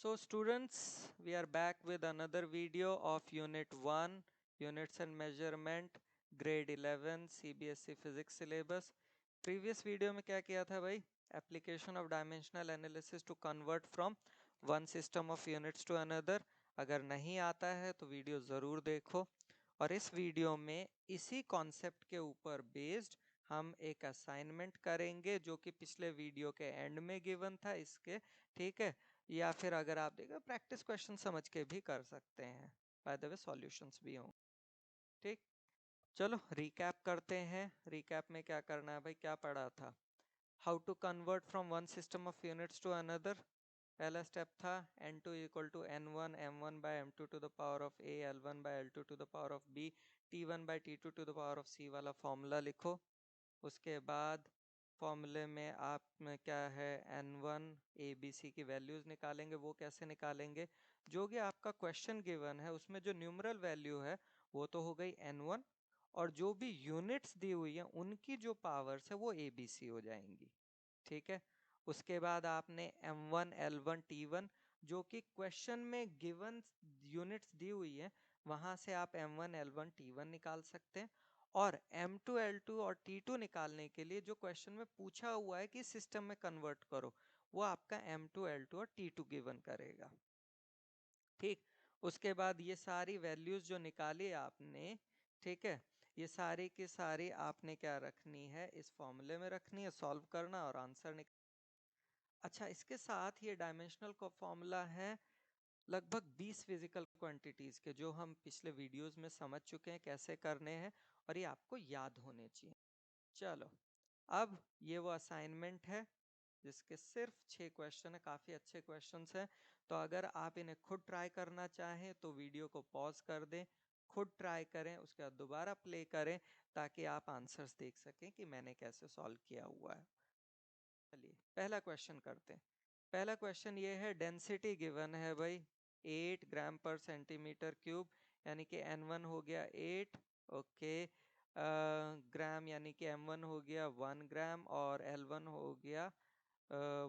So students, we are back with another video of Unit 1, Units and Measurement, Grade 11, CBSE Physics Syllabus. Previous video में क्या किया था भाई? Application of Dimensional Analysis to convert from one system of units to another. अगर नहीं आता है तो वीडियो ज़रूर देखो। और इस वीडियो में इसी कॉन्सेप्ट के ऊपर बेस्ड हम एक असाइनमेंट करेंगे जो कि पिछले वीडियो के एंड में गिवन था इसके, ठीक है। या फिर अगर आप देखो प्रैक्टिस क्वेश्चन समझ के भी कर सकते हैं, बाय द वे सॉल्यूशंस भी हों, ठीक। चलो रिकैप करते हैं। रिकैप में क्या करना है भाई, क्या पढ़ा था? How to convert from one system of units to another. पहला स्टेप था n2 equal to n1 m1 by m2 to the power of a, l1 by l2 to the power of b, t1 by t2 to the power of c वाला formula लिखो। उसके बाद फॉर्मूले में आप में क्या है, n1 a b c की वैल्यूज निकालेंगे। वो कैसे निकालेंगे? जो कि आपका क्वेश्चन गिवन है उसमें जो न्यूमरल वैल्यू है वो तो हो गई n1, और जो भी यूनिट्स दी हुई है उनकी जो पावर्स है वो a b c हो जाएंगी, ठीक है। उसके बाद आपने m1 l1 t1 जो कि क्वेश्चन में गिवन यूनिट्स दी हुई है वहां से आप m1 l1 t1 निकाल सकते हैं। और m2 l2 और t2 निकालने के लिए जो क्वेश्चन में पूछा हुआ है कि सिस्टम में कन्वर्ट करो, वो आपका m2 l2 और t2 गिवन करेगा, ठीक। उसके बाद ये सारी वैल्यूज जो निकाली आपने, ठीक है, ये सारी की सारी आपने क्या रखनी है, इस फॉर्मूले में रखनी है, सॉल्व करना और आंसर निकाल। अच्छा, इसके साथ ये डायमेंशनल का फॉर्मूला है लगभग 20 फिजिकल क्वांटिटीज के, जो हम पिछले वीडियोस में समझ चुके हैं कैसे करने हैं, और ये आपको याद होने चाहिए। चलो, अब ये वो असाइनमेंट है जिसके सिर्फ 6 क्वेश्चन है, काफी अच्छे क्वेश्चंस हैं। तो अगर आप इन्हें खुद ट्राई करना चाहें तो वीडियो को पॉज कर दें, खुद ट्राई करें, उसके बाद दोबारा प्ले करें ताकि आप आंसर्स देख सकें कि मैंने कैसे सॉल्व किया हुआ है। चलिए पहला क्वेश्चन करते हैं। पहला क्वेश्चन ये है, डेंसिटी गिवन है भाई 8 ग्राम पर सेंटीमीटर क्यूब, यानी कि n1 हो गया 8, ओके, ग्राम यानी कि m1 हो गया 1 ग्राम और l1 हो गया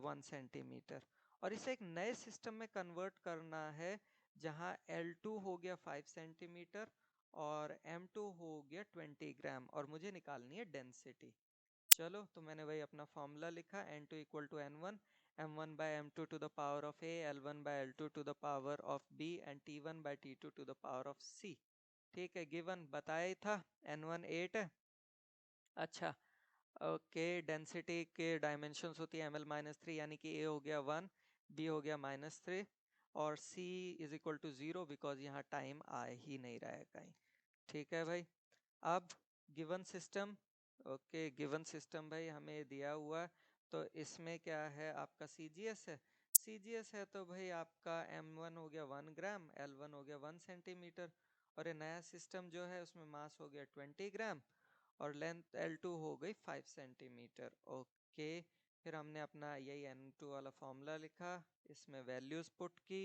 1 सेंटीमीटर। और इसे एक नए सिस्टम में कन्वर्ट करना है जहां L2 हो गया 5 सेंटीमीटर और M2 हो गया 20 ग्राम, और मुझे निकालनी है डेंसिटी। चलो, तो मैंने भाई अपना फॉर्मूला लिखा, n2 equal to n1 m1 by m2 to the power of a, l1 by l2 to the power of b and t1 by t2 to the power of c, ठीक है। Given बताया ही था, n1 8 है। अच्छा, okay, density के dimensions होती है ml-3, यानी कि a हो गया 1, b हो गया -3 और c is equal to 0 because यहाँ टाइम आ ही नहीं रहा है कहीं, ठीक है भाई। अब given system, okay, given system भाई हमें दिया हुआ है, तो इसमें क्या है, आपका CGS है। CGS है तो भाई आपका m1 हो गया 1 ग्राम, l1 हो गया 1 सेंटीमीटर, और ये नया सिस्टम जो है उसमें मास हो गया 20 ग्राम और लेंथ L2 हो गई 5 सेंटीमीटर, ओके। फिर हमने अपना यही N2 वाला फॉर्मूला लिखा, इसमें वैल्यूज पुट की,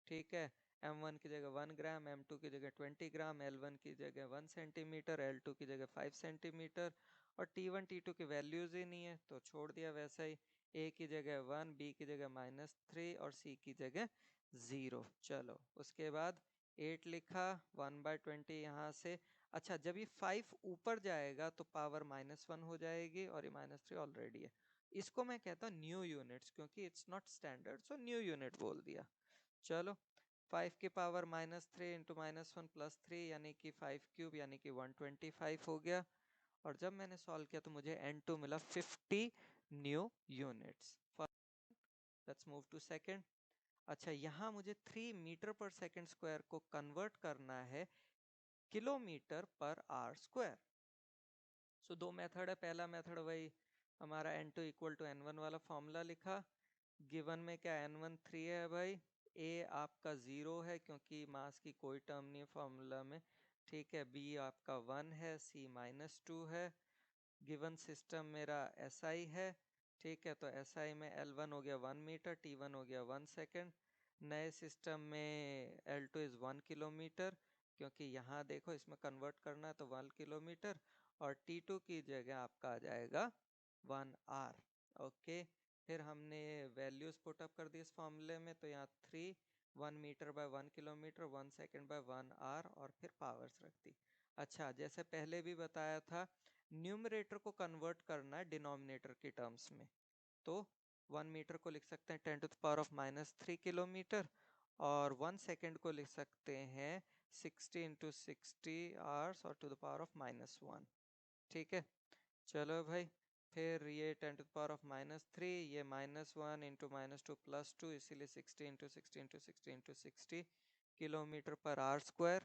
ठीक है। M1 की जगह 1 ग्राम, M2 की जगह 20 ग्राम, L1 की जगह 1 सेंटीमीटर, L2 की जगह 5 सेंटीमीटर, और T1 T2 की वैल्यूज ही नहीं है तो छोड़ दिया वैसा ही। A की जगह 1, B की जगह -3 और C की जगह 0। चलो, उसके बाद 8 लिखा, 1/20 यहाँ से। अच्छा, जब ये 5 ऊपर जाएगा तो पावर -1 हो जाएगी, और ये -3 ऑलरेडी है। इसको मैं कहता हूँ न्यू यूनिट्स, क्योंकि it's not standard, so new unit बोल दिया। चलो, 5 की पावर -3 इंटू -1 +3 यानी कि 5 क्यूब यानी कि 125 हो गया। और जब मैंने सॉल्व किया तो मुझे n2 मिला 50 new units. Let's move to second. अच्छा, यहाँ मुझे 3 मीटर पर सेकंड स्क्वायर को कन्वर्ट करना है किलोमीटर पर आर स्क्वायर। सो दो मेथड है। पहला मेथड वही हमारा n2 इक्वल टू n1 वाला फॉर्मूला लिखा। गिवन में क्या n1 3 है भाई, a आपका 0 है क्योंकि मास की कोई टर्म नहीं है फॉर्मूला में, ठीक है। b आपका 1 है, c -2 है। गिवन सिस्टम मेरा SI है, ठीक है। तो SI में L1 हो गया 1 मीटर, T1 हो गया 1 सेकेंड। नए सिस्टम में L2 इज 1 किलोमीटर, क्योंकि यहाँ देखो इसमें कन्वर्ट करना है तो 1 किलोमीटर, और T2 की जगह आपका आ जाएगा 1 आर, ओके। फिर हमने वैल्यूज पुटअप कर दी इस फॉर्मूले में, तो यहाँ 3, 1 metre by 1 kilometre, 1 second by 1 hour, और फिर पावर्स रख दी। अच्छा, जैसे पहले भी बताया था, न्यूमरेटर को कन्वर्ट करना है डिनोमिनेटर की टर्म्स में, तो 1 मीटर को लिख सकते हैं 10 to the power of -3 kilometre, और 1 सेकेंड को लिख सकते हैं 60 इंटू 60 आवर्स और टू द पावर ऑफ -1। ठीक है, चलो भाई, फिर ये 10 टू द पावर ऑफ -3, ये -1 इंटू -2 +2, इसीलिए 60 into 60 into 60 into 60 kilometre per hour square.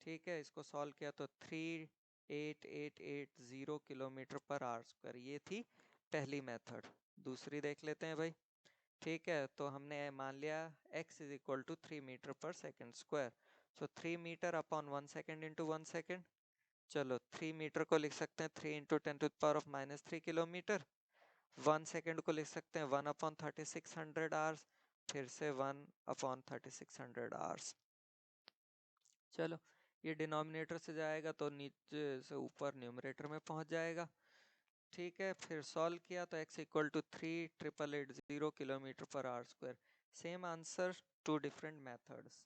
ठीक है, इसको सॉल्व किया तो 38880 किलोमीटर पर आवर स्क्वायर। ये थी पहली मेथड। दूसरी देख लेते हैं भाई। ठीक है, तो हमने मान लिया x is equal to 3 metre पर second square, so 3 metre upon 1 second into 1 second. चलो 3 मीटर को लिख सकते हैं 3 into 10 to the power of -3 kilometre. 1 second को लिख सकते हैं 1 अपॉन 3600 आवर्स, फिर से 1 अपॉन 3600 आवर्स। चलो, ये डिनोमिनेटर से जाएगा तो नीचे से ऊपर न्यूमरेटर में पहुंच जाएगा। ठीक है, फिर सॉल्व किया तो x equal to 38880 kilometre per hour square. Same answer, two different methods.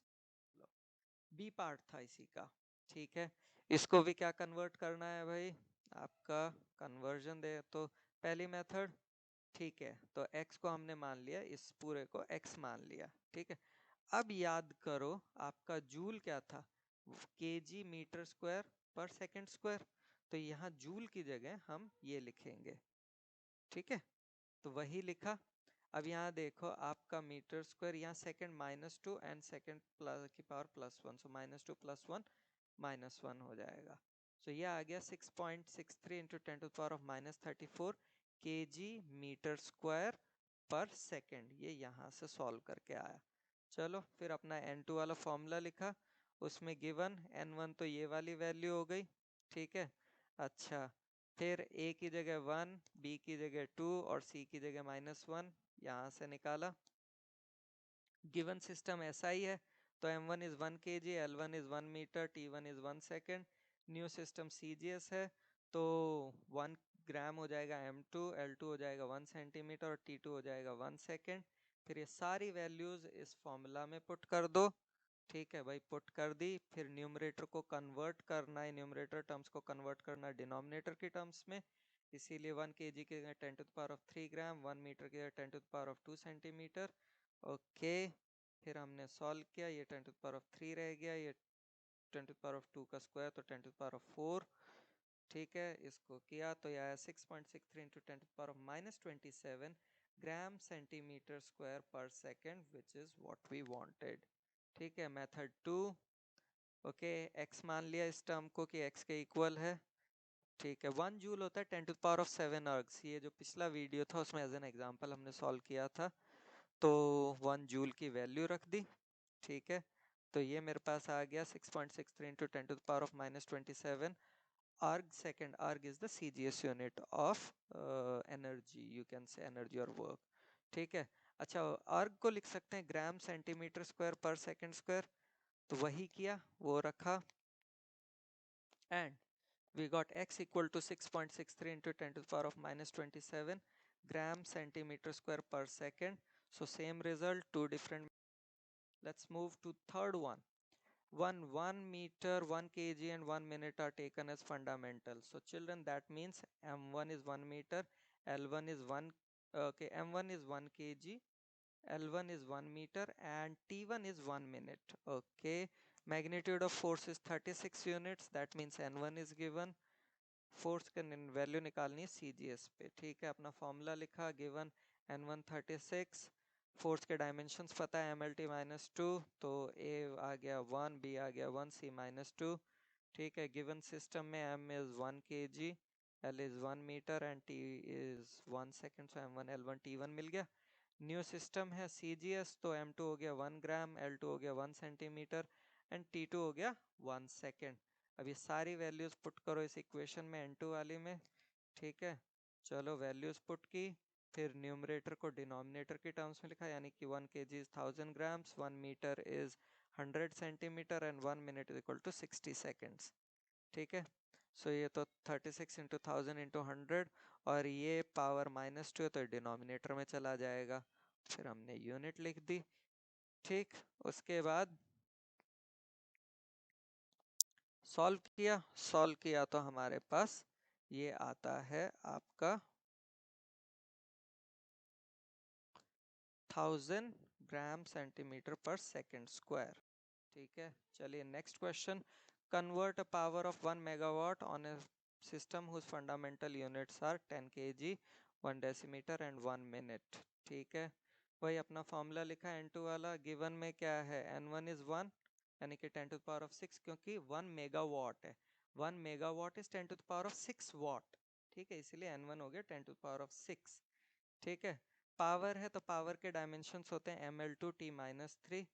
B part था इसी का। ठीक है, इसको भी क्या कन्वर्ट करना है भाई, आपका कन्वर्जन दे तो पहली मेथड। ठीक है, तो x को हमने मान लिया, इस पूरे को x मान लिया। ठीक है, अब याद करो आपका जूल क्या था, KG metre square per second square, तो यहाँ जूल की जगह हम ये लिखेंगे। ठीक है, तो वही लिखा। अब यहाँ देखो आपका मीटर स्क्वायर, यहाँ सेकंड -2 एंड सेकंड प्लस की पावर +1, सो -2 +1 -1 हो जाएगा। सो ये आ गया 6.63 into 10 to power of -34 kg metre square per second. ये यहाँ से सॉल्व करके आया। चलो, फिर अपना n2 वाला फॉर्मूला लिखा, उसमें गिवन n1 तो ये वाली वैल्यू हो गई। ठीक है, अच्छा, फिर a की जगह 1, b की जगह 2 और c की जगह -1 यहाँ से निकाला। गिवन सिस्टम ऐसा ही है, तो m1 is 1 kg, l1 is 1 metre, t1 is 1 second. New system cgs है, तो 1 ग्राम हो जाएगा m2, l2 हो जाएगा 1 सेंटीमीटर और t2 हो जाएगा 1 सेकेंड। फिर ये सारी वैल्यूज इस फॉर्मूला में पुट कर दो। ठीक है भाई, पुट कर दी। फिर न्यूमरेटर को कन्वर्ट करना है, न्यूमरेटर टर्म्स को कन्वर्ट करना है डिनोमिनेटर की टर्म्स में, इसीलिए 1 kg के 10 to the power of 3 gram, 1 metre के 10 to the power of 2 centimetre. Okay, फिर हमने सॉल्व किया, ये 10 टू द पावर ऑफ 3 रह गया, ये 10 टू द पावर ऑफ 2 का स्क्वायर तो 10 टू द पावर ऑफ 4। ठीक है, इसको किया तो यह 6.63 into 10 to the power of -27 gram centimetre square पर second, which is what we wanted. ठीक है, मेथड 2। ओके, x मान लिया इस टर्म को कि x के इक्वल है। ठीक है, 1 जूल होता है 10 टू द पावर ऑफ 7 अर्ग्स। ये जो पिछला वीडियो था उसमें एज एन एग्जांपल हमने सॉल्व किया था, तो 1 जूल की वैल्यू रख दी। ठीक है, तो ये मेरे पास आ गया 6.63 into 10 to the power of -27 erg second. Erg is the CGS unit of energy, you can say energy और वर्क। ठीक है, अच्छा, अर्ग को लिख सकते हैं ग्राम सेंटीमीटर स्क्वायर पर सेकेंड स्क्वायर, तो वही किया, वो रखा, and we got x equal to 6.63 into 10 to the power of -27 gram centimeter square per second. So same result, two different. Let's move to third one. 1 meter, 1 kg and 1 minute are taken as fundamental. So children, that means m1 is 1 meter, l1 is 1, okay, m1 is 1 kg, L1 is 1 meter and T1 is 1 minute. Okay, magnitude of force is 36 units, that means N1 is given. Force का value निकालनी है CGS पे। ठीक है, अपना formula लिखा, given N1 36, force के dimensions पता है MLT -2, तो A आ गया 1, B आ गया 1, C -2। ठीक है, गिवन सिस्टम में M is 1 kg, L is 1 metre and T is 1 second, so M1 L1 T1 मिल गया। न्यू सिस्टम है CGS, तो M2 हो गया 1 ग्राम, L2 हो गया 1 सेंटीमीटर एंड T2 हो गया 1 सेकेंड। अब ये सारी वैल्यूज पुट करो इस इक्वेशन में, N2 वाली में। ठीक है, चलो वैल्यूज पुट की, फिर न्यूमरेटर को डिनोमिनेटर की टर्म्स में लिखा, यानी कि 1 kg is 1000 grams, 1 metre is 100 centimetre and 1 minute is equal to 60 seconds. ठीक है, सो ये तो 36 इंटू 1000 इंटू 100, और ये पावर -2 है तो डिनोमिनेटर में चला जाएगा। फिर हमने यूनिट लिख दी। ठीक, उसके बाद सॉल्व किया तो हमारे पास ये आता है आपका 1000 gram centimetre per second square. ठीक है, चलिए next question. Convert a power of 1 megawatt on a system whose fundamental units are 10 kg, 1 decimetre and 1 minute. ठीक है, वही अपना फॉर्मूला लिखा है N2 वाला। गिवन में क्या है, N1 इज 1 यानी कि 10 टू द पावर ऑफ 6, क्योंकि 1 मेगावाट है। 1 megawatt is 10 to the power of 6 watt. ठीक है, इसीलिए N1 हो गया 10 टू द पावर ऑफ 6। ठीक है, पावर है तो पावर के डायमेंशंस होते हैं mL2T-3।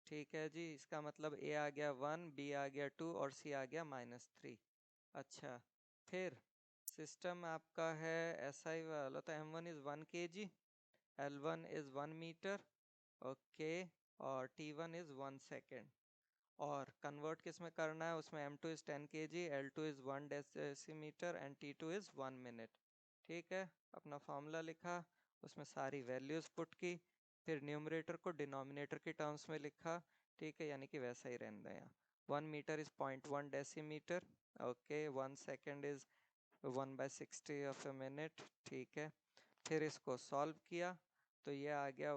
ठीक है जी, इसका मतलब A आ गया 1, B आ गया 2 और C आ गया -3। अच्छा, फिर सिस्टम आपका है SI वाला, तो M1 is 1 kg, L1 is 1 metre, okay, और T1 इज 1 सेकेंड। और कन्वर्ट किस में करना है, उसमें M2 is 10 kg, L2 is 1 decimetre and T2 is 1 minute. ठीक है, अपना फॉर्मूला लिखा, उसमें सारी वैल्यूज पुट की, फिर न्यूमरेटर को डिनोमिनेटर के टर्म्स में लिखा। ठीक है, यानी कि वैसा ही रहने दें। 1 metre is 0.1 decimetre, okay, 1 second is 1/60 of a minute. ठीक है, फिर इसको सॉल्व किया तो ये आ गया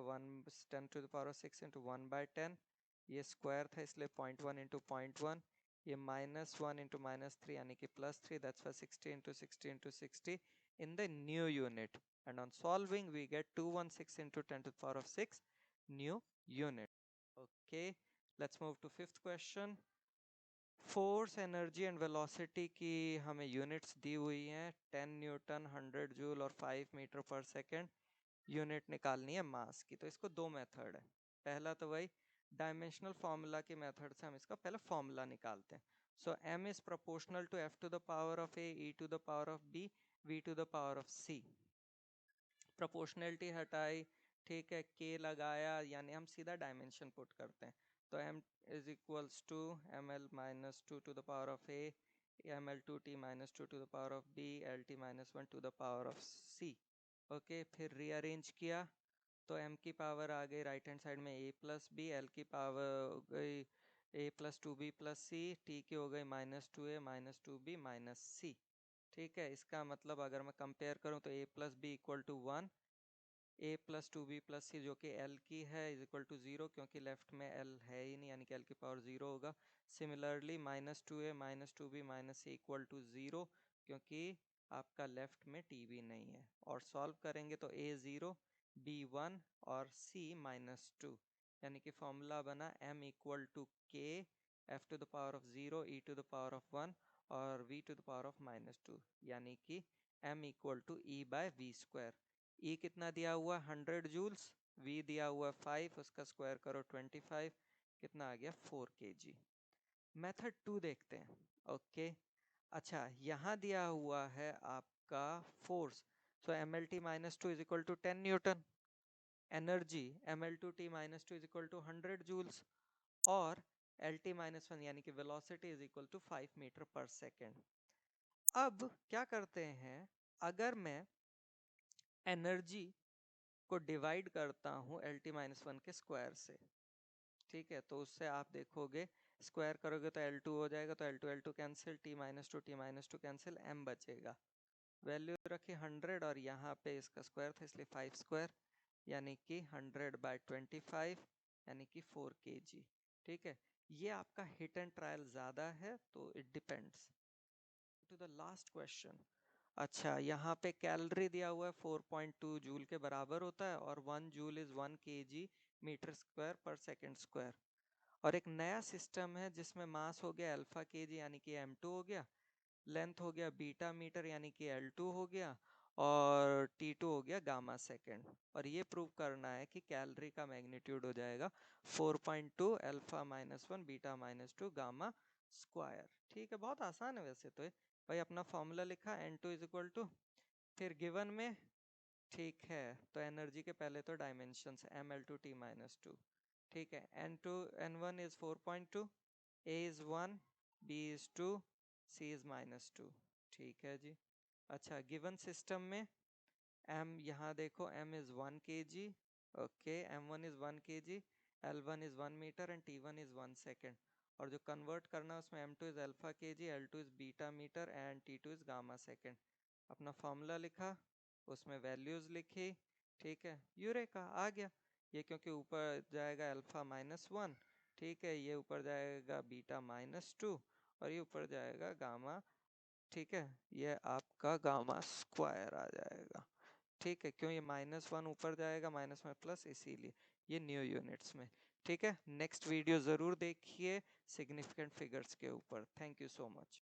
10 to the power of 6 into 1/10। ये स्क्वायर था इसलिए 0.1 इंटू 0.1, ये -1 इंटू -3 यानी कि +3, that's why 60 into 60 into 60 in the new unit, and on solving we get 216 into 10 to the power of 6 new unit. Okay, let's move to fifth question. Force, energy and velocity की हमें units दी हुई हैं, 10 Newton, 100 joule और 5 metre पर second. Unit निकालनी है मास की, तो इसको दो मेथड है। पहला तो वही डायमेंशनल फॉर्मूला की मेथड से हम इसका पहले फॉर्मूला निकालते हैं। So m is proportional to f to the power of a, e to the power of b, v to the power of c। Proportionality हटाई, ठीक है, k लगाया, यानी हम सीधा डायमेंशन पुट करते हैं। तो m is equals to ml-2 to the power of a, ml2t-2 to the power of b, lt-1 to the power of c। Okay, फिर रीअरेंज किया तो m की पावर आ गई राइट हैंड साइड में a प्लस बी, l की power हो गई a plus 2b plus c, t की हो गई -2a -2b -c। ठीक है, इसका मतलब अगर मैं कंपेयर करूं तो a plus B equal to 1, a plus 2b plus C जो कि l की है इज इक्वल टू 0, क्योंकि लेफ्ट में l है ही नहीं, यानी कि l की पावर 0 होगा। Similarly -2a -2b -c equal to 0, क्योंकि आपका लेफ्ट में t भी नहीं है। और सॉल्व करेंगे तो a 0, b 1 और c -2, यानी कि फॉर्मूला बना m equal to k, f to the power of 0, e to the power of 1 और v to the power of -2, यानी कि m equal to e by V square. E कितना दिया हुआ 100 जूल्स, V दिया हुआ 5, उसका स्क्वायर करो 25, कितना आ गया 4 kg। मेथड 2 देखते हैं। ओके, अच्छा, यहाँ दिया हुआ है आपका force, so mlt-2 is equal to 10 newton, energy ml2t-2 is equal to 100 joules, और lt-1 यानी कि velocity is equal to 5 metre पर सेकेंड। अब क्या करते हैं, अगर मैं एनर्जी को डिवाइड करता हूँ LT-1 के स्क्वायर से, ठीक है, तो उससे आप देखोगे स्क्वायर करोगे तो L2 हो जाएगा, तो L2 L2 cancel, T-2 cancel, m बचेगा। वैल्यू रखी 100 और यहाँ पे इसका स्क्वायर था इसलिए 5 स्क्वायर, यानी कि 100/25 यानी कि 4 kg। ठीक है, ये आपका हिट एंड ट्रायल ज़्यादा है तो it depends. To the last question. अच्छा, यहाँ पे कैलोरी दिया हुआ है 4.2 जूल के बराबर होता है, और 1 joule is 1 kg metre square पर सेकेंड स्क्वायर। और एक नया सिस्टम है जिसमें मास हो गया अल्फा kg यानी कि m2 हो गया, लेंथ हो गया बीटा मीटर यानी कि L2 हो गया, और T2 हो गया गामा सेकेंड। और ये प्रूव करना है कि कैलोरी का मैग्नीट्यूड हो जाएगा 4.2 अल्फा -1 बीटा -2 गामा स्क्वायर। ठीक है, बहुत आसान है वैसे तो। भाई अपना फॉर्मूला लिखा N2 इज इक्वल टू, फिर गिवन में, ठीक है, तो एनर्जी के पहले तो डायमेंशंस ml2t-2। ठीक है, N2 N1 is 4.2, A is 1, B is 2, C is -2। ठीक है जी। अच्छा, गिवन सिस्टम में m, यहाँ देखो m is 1 kg, okay, m1 is 1 kg, l1 is 1 metre and t1 is 1 second. और जो कन्वर्ट करना है उसमें m2 is alpha kg, l2 is beta metre and t2 is gamma second. अपना formula लिखा, उसमें वैल्यूज लिखी, ठीक है, यूरेका आ गया। ये क्योंकि ऊपर जाएगा अल्फा -1, ठीक है, ये ऊपर जाएगा बीटा -2 और ये ऊपर जाएगा गामा, ठीक है, ये आपका गामा स्क्वायर आ जाएगा। ठीक है, क्यों ये -1 ऊपर जाएगा, माइनस में प्लस, इसीलिए ये न्यू यूनिट्स में। ठीक है, नेक्स्ट वीडियो जरूर देखिए सिग्निफिकेंट फिगर्स के ऊपर। Thank you so much.